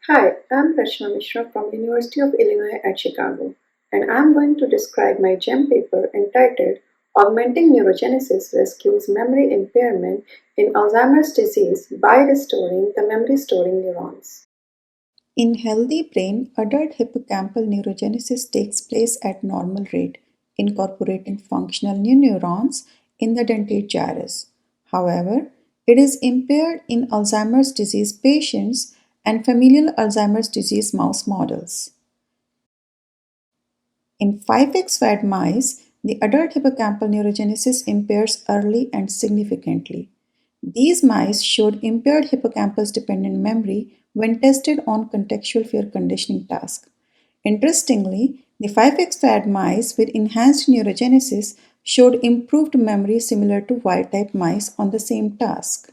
Hi, I'm Rachana Mishra from University of Illinois at Chicago, and I'm going to describe my GEM paper entitled Augmenting Neurogenesis Rescues Memory Impairment in Alzheimer's Disease by Restoring the Memory Storing Neurons. In healthy brain, adult hippocampal neurogenesis takes place at normal rate, incorporating functional new neurons in the dentate gyrus. However, it is impaired in Alzheimer's disease patients and familial Alzheimer's disease mouse models. In 5x fat mice, the adult hippocampal neurogenesis impairs early and significantly. These mice showed impaired hippocampus dependent memory when tested on contextual fear conditioning task. Interestingly, the 5x fat mice with enhanced neurogenesis showed improved memory similar to wild type mice on the same task.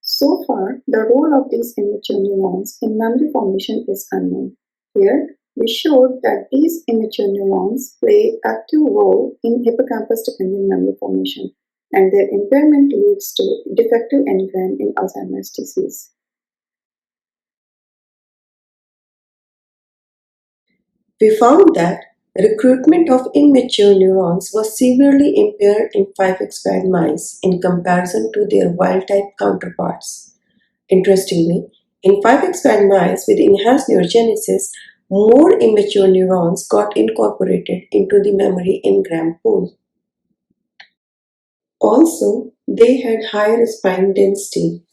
So far, the role of these immature neurons in memory formation is unknown. Here, we showed that these immature neurons play active role in hippocampus-dependent memory formation, and their impairment leads to defective engram in Alzheimer's disease. We found that recruitment of immature neurons was severely impaired in 5x fat mice in comparison to their wild-type counterparts. Interestingly, in 5x fat mice with enhanced neurogenesis, more immature neurons got incorporated into the memory engram pool. Also, they had higher spine density.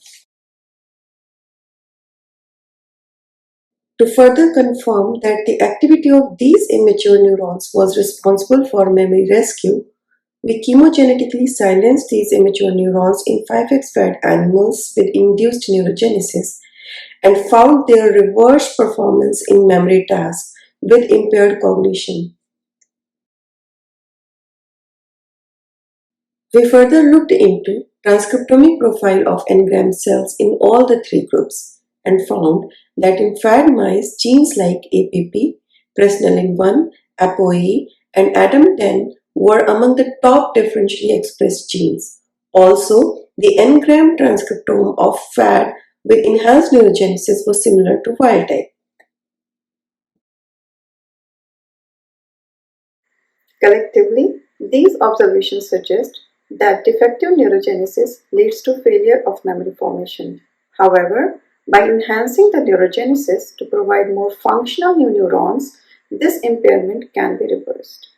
To further confirm that the activity of these immature neurons was responsible for memory rescue, we chemogenetically silenced these immature neurons in 5x fat animals with induced neurogenesis and found their reverse performance in memory tasks with impaired cognition. We further looked into transcriptomic profile of engram cells in all the three groups and found that in fat mice, genes like APP, Presnelin-1, ApoE, and ADAM10 were among the top differentially expressed genes. Also, the engram transcriptome of fat with enhanced neurogenesis was similar to wild type. Collectively, these observations suggest that defective neurogenesis leads to failure of memory formation. However, by enhancing the neurogenesis to provide more functional new neurons, this impairment can be reversed.